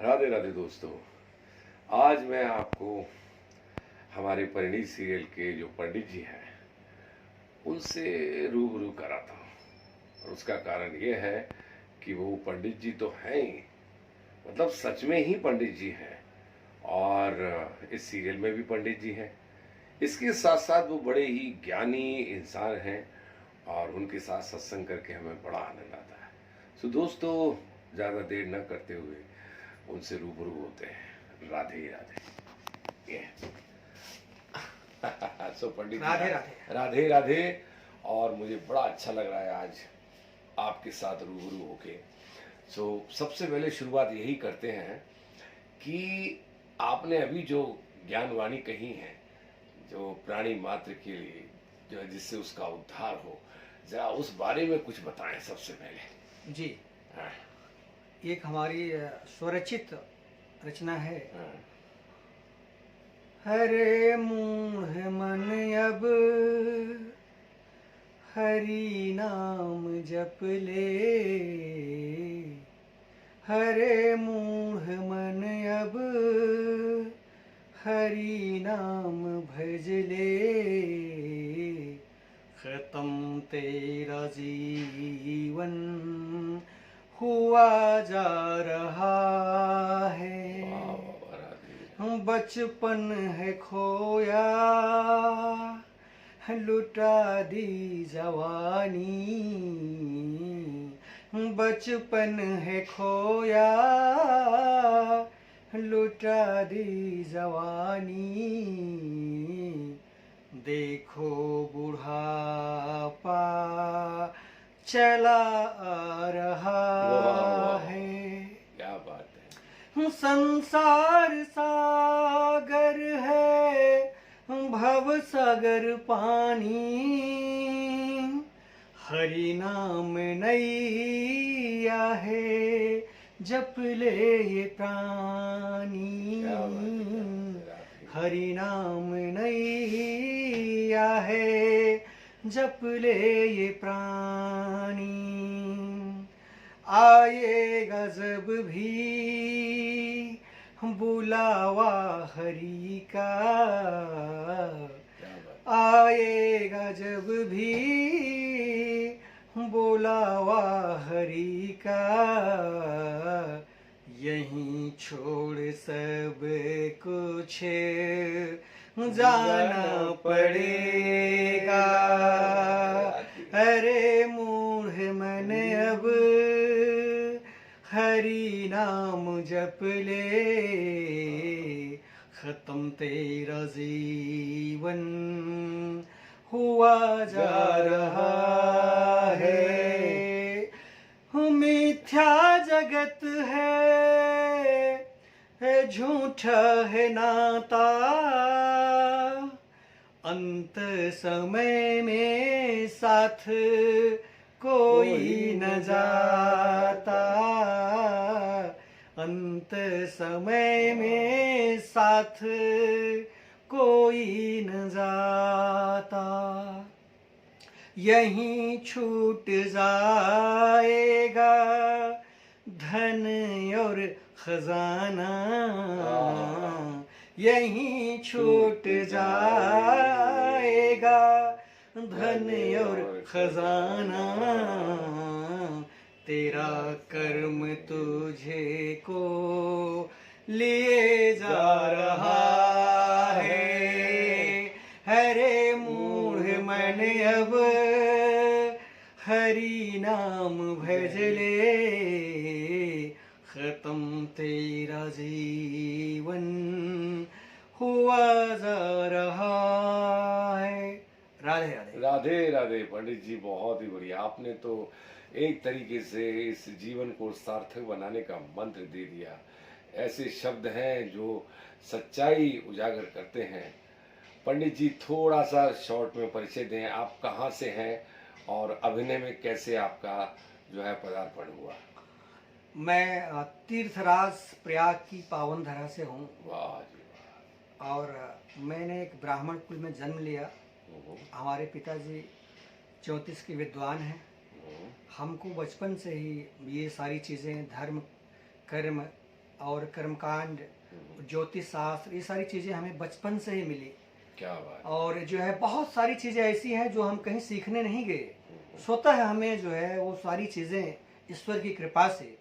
राधे राधे दोस्तों। आज मैं आपको हमारे परिणीत सीरियल के जो पंडित जी हैं उनसे रूबरू कराता हूँ। और उसका कारण ये है कि वो पंडित जी तो हैं ही, मतलब सच में ही पंडित जी हैं, और इस सीरियल में भी पंडित जी हैं। इसके साथ साथ वो बड़े ही ज्ञानी इंसान हैं और उनके साथ सत्संग करके हमें बड़ा आनंद आता है। सो दोस्तों, ज़्यादा देर न करते हुए उनसे रूबरू होते हैं। राधे ही राधे। ये सो पंडित जी, राधे राधे। राधे राधे। और मुझे बड़ा अच्छा लग रहा है आज आपके साथ रूबरू होके। सो सबसे पहले शुरुआत यही करते हैं कि आपने अभी जो ज्ञानवाणी कही है, जो प्राणी मात्र के लिए जो है, जिससे उसका उद्धार हो, जरा उस बारे में कुछ बताएं सबसे पहले। जी, हाँ, एक हमारी स्वरचित रचना है। हाँ। हरे मूढ़ मन अब हरि नाम जप ले, हरे मूढ़ मन अब हरि नाम भज ले, खत्म तेरा जीवन हुआ जा रहा है। वाह वाह वाह, राधे। बचपन है खोया लुटा दी जवानी, बचपन है खोया लुटा दी जवानी, देखो बुढ़ापा चला आ रहा वाह, है। क्या बात है। संसार सागर है भव सागर पानी, हरि नाम नैया है जप ले ये प्राणी, क्या बात है, क्या बात है, राधे। हरि नाम नैया है जप ले ये प्राणी, आएगा जब भी बुलावा हरि का, क्या बात। आएगा जब भी बुलावा हरि का, यहीं छोड़ सब कुछ जाना पड़ेगा। अरे मूढ़ मन अब हरि नाम जप ले, खत्म तेरा जीवन हुआ जा रहा है। मिथ्या जगत है झूठा है नाता, अंत समय में साथ कोई न जाता, अंत समय में साथ कोई न जाता, यहीं छूट जाएगा धन और खजाना, यहीं छूट जाएगा धन और खजाना, तेरा कर्म तुझे को लिए जा रहा है। हरे मूढ़ मन अब हरि नाम भज ले, खत्म तेरा जीवन हुआ जा रहा है। राधे राधे। राधे राधे पंडित जी, बहुत ही बढ़िया। आपने तो एक तरीके से इस जीवन को सार्थक बनाने का मंत्र दे दिया। ऐसे शब्द हैं जो सच्चाई उजागर करते हैं। पंडित जी, थोड़ा सा शॉर्ट में परिचय दें, आप कहाँ से हैं और अभिनय में कैसे आपका जो है पदार्पण हुआ। मैं तीर्थराज प्रयाग की पावन धरा से हूँ। वाह जी वाह। और मैंने एक ब्राह्मण कुल में जन्म लिया। हमारे पिताजी 34 के विद्वान हैं। हमको बचपन से ही ये सारी चीज़ें, धर्म, कर्म और कर्मकांड, ज्योतिष शास्त्र, ये सारी चीज़ें हमें बचपन से ही मिली। क्या बात। और जो है बहुत सारी चीज़ें ऐसी हैं जो हम कहीं सीखने नहीं गए, स्वतः हमें जो है वो सारी चीज़ें ईश्वर की कृपा से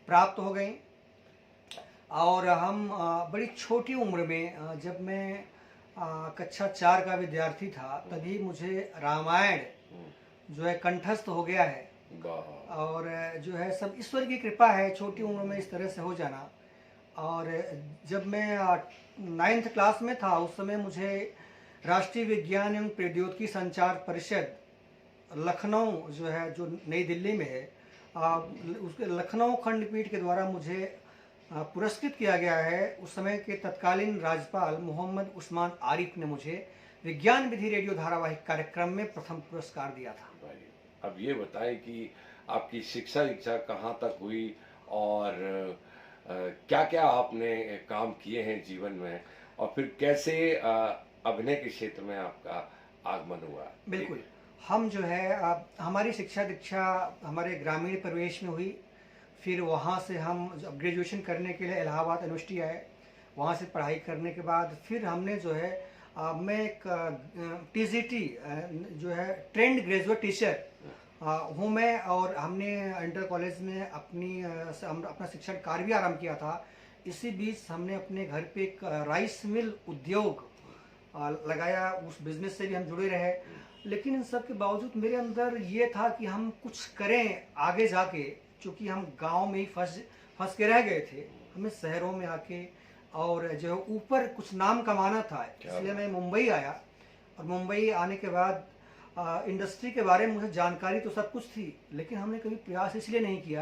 प्राप्त हो गई। और हम बड़ी छोटी उम्र में जब मैं कक्षा 4 का विद्यार्थी था, तभी मुझे रामायण जो है कंठस्थ हो गया है। वाह। और जो है सब ईश्वर की कृपा है, छोटी उम्र में इस तरह से हो जाना। और जब मैं 9th क्लास में था, उस समय मुझे राष्ट्रीय विज्ञान एवं प्रौद्योगिकी संचार परिषद लखनऊ जो है, जो नई दिल्ली में है, उसके लखनऊ खंडपीठ के द्वारा मुझे पुरस्कृत किया गया है। उस समय के तत्कालीन राज्यपाल मोहम्मद उस्मान आरिफ ने मुझे विज्ञान विधि रेडियो धारावाहिक कार्यक्रम में प्रथम पुरस्कार दिया था। भाई, अब ये बताएं कि आपकी शिक्षा दीक्षा कहाँ तक हुई और क्या क्या आपने काम किए हैं जीवन में, और फिर कैसे अभिनय के क्षेत्र में आपका आगमन हुआ। बिल्कुल, हम जो है हमारी शिक्षा दीक्षा हमारे ग्रामीण परिवेश में हुई। फिर वहाँ से हम जब ग्रेजुएशन करने के लिए इलाहाबाद यूनिवर्सिटी आए, वहाँ से पढ़ाई करने के बाद फिर हमने जो है मैं एक टीजीटी जो है ट्रेंड ग्रेजुएट टीचर हूँ मैं, और हमने इंटर कॉलेज में अपना शिक्षण कार्य भी आरंभ किया था। इसी बीच हमने अपने घर पे एक राइस मिल उद्योग लगाया, उस बिजनेस से भी हम जुड़े रहे। लेकिन इन सब के बावजूद मेरे अंदर ये था कि हम कुछ करें आगे जाके, क्योंकि हम गांव में ही फंस के रह गए थे। हमें शहरों में आके और जो ऊपर कुछ नाम कमाना था, इसलिए मैं मुंबई आया। और मुंबई आने के बाद इंडस्ट्री के बारे में मुझे जानकारी तो सब कुछ थी, लेकिन हमने कभी प्रयास इसलिए नहीं किया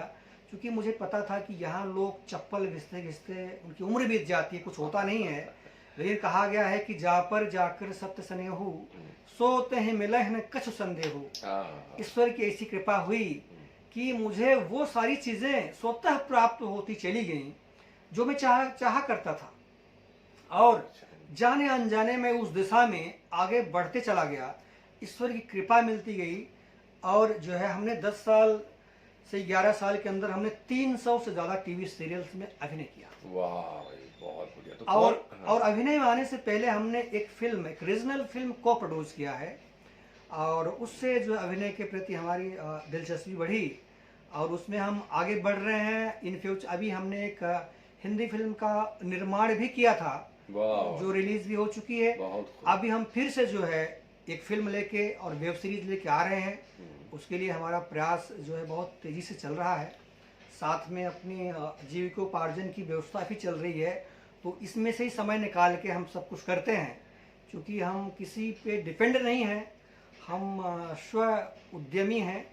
क्योंकि मुझे पता था कि यहाँ लोग चप्पल घिसते घिसते उनकी उम्र बीत जाती है, कुछ होता नहीं है। लेकिन कहा गया है कि जा पर जाकर सत्य स्नेहु, सोते हैं मिलह न कछु संदेहु। ईश्वर की ऐसी कृपा हुई कि मुझे वो सारी चीज़ें स्वतः प्राप्त होती चली गईं जो मैं चाहा करता था, और जाने अनजाने में उस दिशा में आगे बढ़ते चला गया। ईश्वर की कृपा मिलती गई, और जो है हमने 10 साल से 11 साल के अंदर हमने 300 से ज़्यादा टीवी सीरियल्स में अभिनय किया। वाह भाई, बहुत बढ़िया। तो और अभिनय में आने से पहले हमने एक रीजनल फिल्म को प्रोड्यूस किया है, और उससे जो अभिनय के प्रति हमारी दिलचस्पी बढ़ी, और उसमें हम आगे बढ़ रहे हैं। इन फ्यूचर अभी हमने एक हिंदी फिल्म का निर्माण भी किया था, जो रिलीज भी हो चुकी है। अभी हम फिर से जो है एक फिल्म लेके और वेब सीरीज लेके आ रहे हैं। उसके लिए हमारा प्रयास जो है बहुत तेजी से चल रहा है। साथ में अपनी जीविकोपार्जन की व्यवस्था भी चल रही है, तो इसमें से ही समय निकाल के हम सब कुछ करते हैं, क्योंकि हम किसी पे डिपेंड नहीं हैं, हम स्व उद्यमी हैं,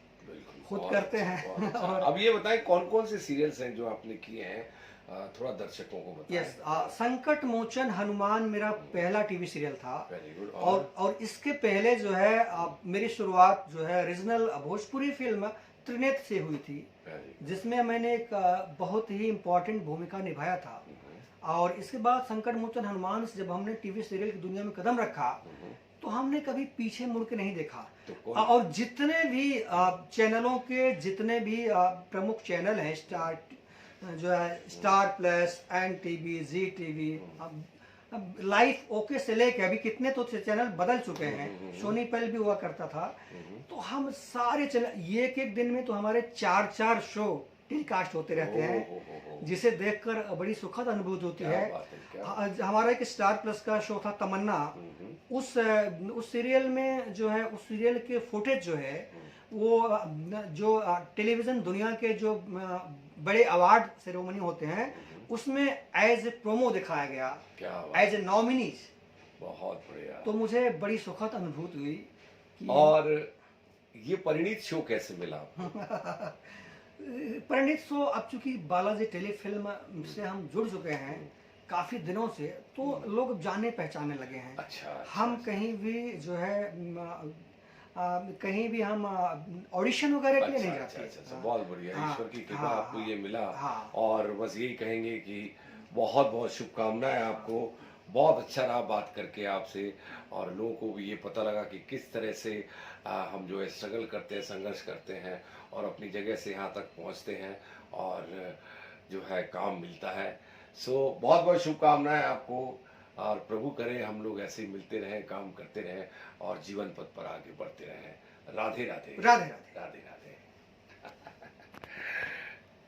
खुद करते हैं। और अब ये बताएं कौन कौन से सीरियल्स हैं जो आपने किए हैं, थोड़ा दर्शकों को बताएं। यस, संकट मोचन हनुमान मेरा पहला टीवी सीरियल था। Very good. और इसके पहले जो है मेरी शुरुआत जो है रीजनल भोजपुरी फिल्म त्रिनेत्र से हुई थी, जिसमें मैंने एक बहुत ही इम्पोर्टेंट भूमिका निभाया था। और इसके बाद संकट मोचन हनुमान से जब हमने टीवी सीरियल की दुनिया में कदम रखा, तो हमने कभी पीछे मुड़ के नहीं देखा। और जितने भी चैनलों के जितने भी प्रमुख चैनल हैं, star plus, NTV, ZTV, life okay से लेके अभी कितने तो चैनल बदल चुके हैं, सोनी पहले भी हुआ करता था। तो हम सारे चैनल एक दिन में तो हमारे 4 शो टेलीकास्ट होते रहते हैं, जिसे देखकर बड़ी सुखद अनुभूति होती है। हमारा एक स्टार प्लस का शो था तमन्ना, उस सीरियल में जो है, उस सीरियल के फुटेज जो है वो जो टेलीविज़न दुनिया के जो बड़े अवार्ड सेरेमनी होते हैं, उसमें एज ए प्रोमो दिखाया गया, एज ए नॉमिनीज। बहुत बढ़िया। तो मुझे बड़ी सुखद अनुभूति हुई कि और ये परिणीत शो कैसे मिला? परिणीत शो अब चूंकि बालाजी टेलीफिल्म से हम जुड़ चुके हैं काफ़ी दिनों से, तो लोग जाने पहचाने लगे हैं। अच्छा। हम कहीं भी जो है कहीं भी हम ऑडिशन वगैरह के लिए नहीं जाते। अच्छा, बहुत बढ़िया। ईश्वर की कृपा आपको ये मिला। हाँ। और बस यही कहेंगे कि बहुत बहुत शुभकामनाएं आपको। बहुत अच्छा रहा बात करके आपसे, और लोगों को भी ये पता लगा कि किस तरह से हम जो है स्ट्रगल करते हैं, संघर्ष करते हैं और अपनी जगह से यहाँ तक पहुँचते हैं। और जो है काम मिलता है। सो बहुत बहुत शुभकामनाएं आपको, और प्रभु करे हम लोग ऐसे ही मिलते रहें, काम करते रहें और जीवन पथ पर आगे बढ़ते रहें। राधे राधे। राधे राधे। राधे राधे।